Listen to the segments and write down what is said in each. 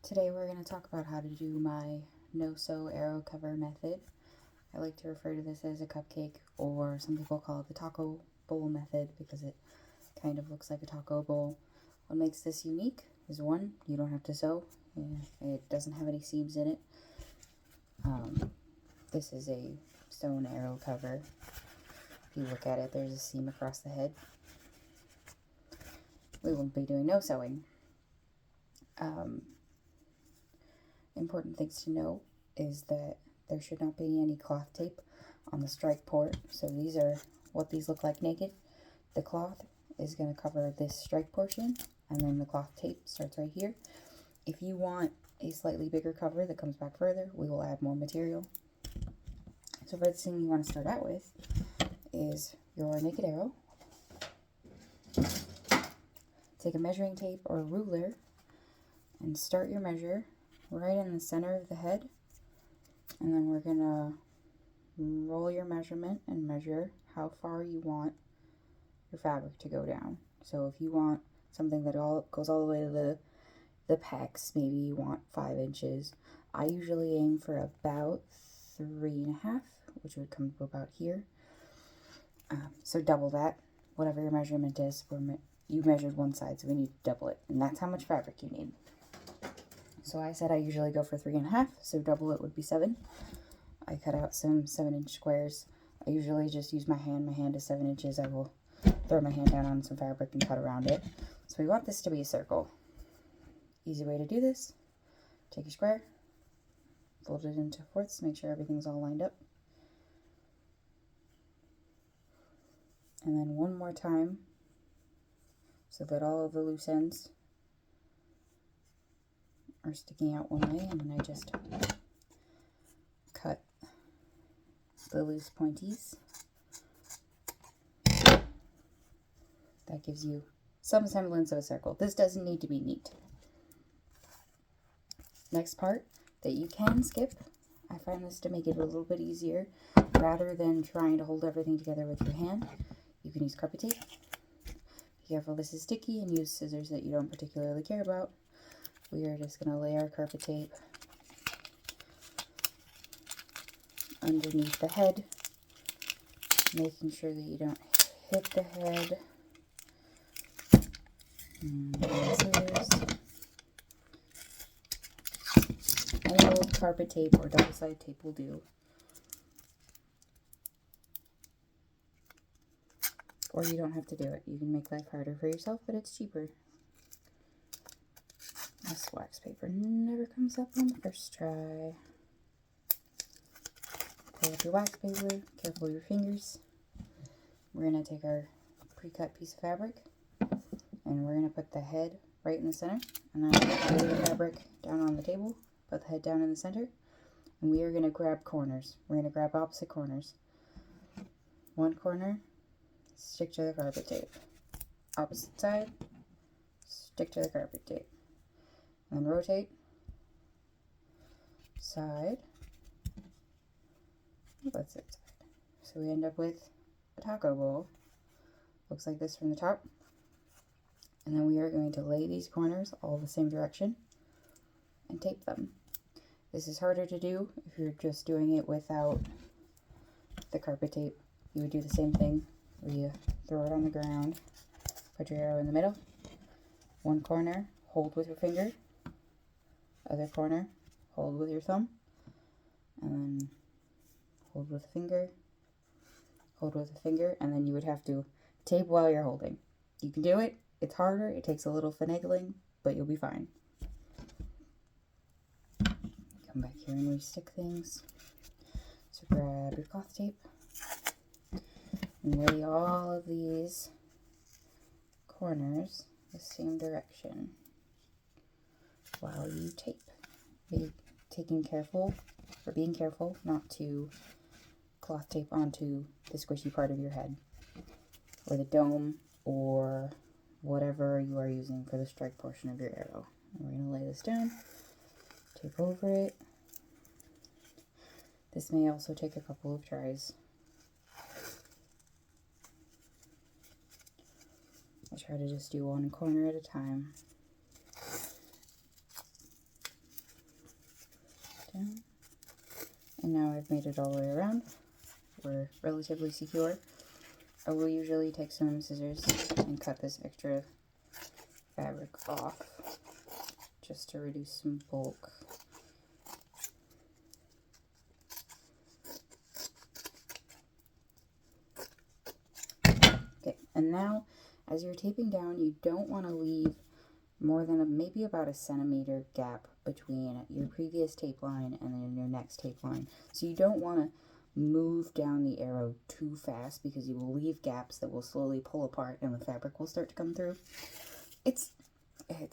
Today we're going to talk about how to do my no-sew arrow cover method. I like to refer to this as a cupcake, or some people call it the taco bowl method because it kind of looks like a taco bowl. What makes this unique is, one, you don't have to sew. It doesn't have any seams in it. This is a sewn arrow cover. If you look at it, there's a seam across the head. We will be doing no sewing. Important things to know is that there should not be any cloth tape on the strike port. So these are what these look like naked. The cloth is going to cover this strike portion, and then the cloth tape starts right here. If you want a slightly bigger cover that comes back further, we will add more material. So first thing you want to start out with is your naked arrow. Take a measuring tape or a ruler and start your measure right in the center of the head, and then we're gonna roll your measurement and measure how far you want your fabric to go down. So if you want something that goes all the way to the pecs, maybe you want 5 inches. I usually aim for about 3.5, which would come to about here. So double that, whatever your measurement is. You measured one side, so we need to double it, and that's how much fabric you need. So I said I usually go for 3.5, so double it would be 7. I cut out some 7-inch squares. I usually just use my hand. My hand is 7 inches. I will throw my hand down on some fabric and cut around it. So we want this to be a circle. Easy way to do this: take your square, fold it into fourths, make sure everything's all lined up. And then one more time so that all of the loose ends are sticking out one way, and then I just cut the loose pointies. That gives you some semblance of a circle. This doesn't need to be neat. Next part that you can skip, I find this to make it a little bit easier. Rather than trying to hold everything together with your hand, you can use carpet tape. Be careful, this is sticky, and use scissors that you don't particularly care about. We are just going to lay our carpet tape underneath the head, making sure that you don't hit the head. Any old carpet tape or double-sided tape will do. Or you don't have to do it. You can make life harder for yourself, but it's cheaper. This wax paper never comes up on the first try. Pull up your wax paper, careful with your fingers. We're going to take our pre-cut piece of fabric, and we're going to put the head right in the center, and then lay the fabric down on the table, put the head down in the center, and we are going to grab corners. We're going to grab opposite corners. One corner, stick to the carpet tape. Opposite side, stick to the carpet tape. And rotate, side, that's it. So we end up with a taco bowl. Looks like this from the top. And then we are going to lay these corners all the same direction and tape them. This is harder to do if you're just doing it without the carpet tape. You would do the same thing where you throw it on the ground, put your arrow in the middle, one corner, hold with your finger, other corner, hold with your thumb, and then hold with a finger, hold with a finger, and then you would have to tape while you're holding. You can do it. It's harder. It takes a little finagling, but you'll be fine. Come back here and re-stick things. So grab your cloth tape and lay all of these corners the same direction while you tape. Being careful not to cloth tape onto the squishy part of your head, or the dome, or whatever you are using for the strike portion of your arrow. And we're going to lay this down, tape over it. This may also take a couple of tries. I try to just do one corner at a time. And now I've made it all the way around. We're relatively secure. I will usually take some scissors and cut this extra fabric off just to reduce some bulk. Okay, and now as you're taping down, you don't want to leave more than maybe about a centimeter gap between your previous tape line and then your next tape line. So you don't want to move down the arrow too fast because you will leave gaps that will slowly pull apart and the fabric will start to come through. It's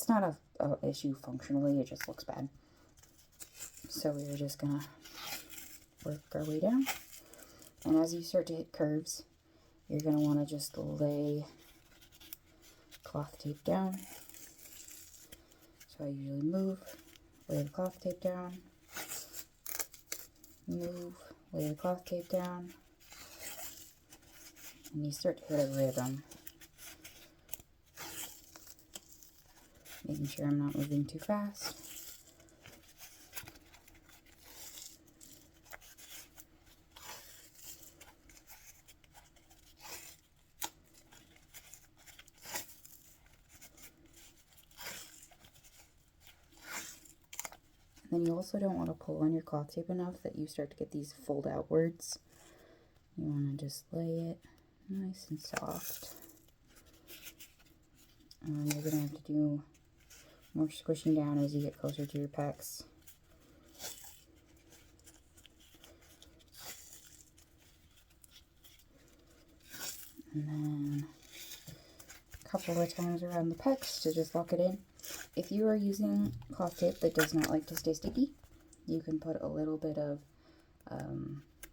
not a issue functionally, it just looks bad. So we're just gonna work our way down. And as you start to hit curves, you're gonna want to just lay cloth tape down. So I usually move, lay the cloth tape down, move, lay the cloth tape down, and you start to hit a rhythm. Making sure I'm not moving too fast. Then you also don't want to pull on your cloth tape enough that you start to get these fold outwards. You want to just lay it nice and soft. And you're going to have to do more squishing down as you get closer to your pecs. And then a couple of times around the pecs to just lock it in. If you are using cloth tape that does not like to stay sticky, you can put a little bit of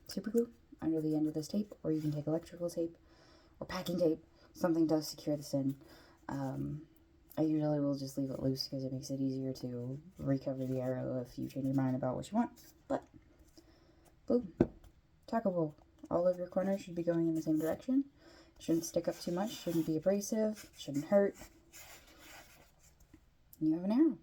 super glue under the end of this tape, or you can take electrical tape or packing tape. Something does secure this in. I usually will just leave it loose because it makes it easier to recover the arrow if you change your mind about what you want. But, boom, taco bowl. All of your corners should be going in the same direction. Shouldn't stick up too much, shouldn't be abrasive, shouldn't hurt. And you have an arrow.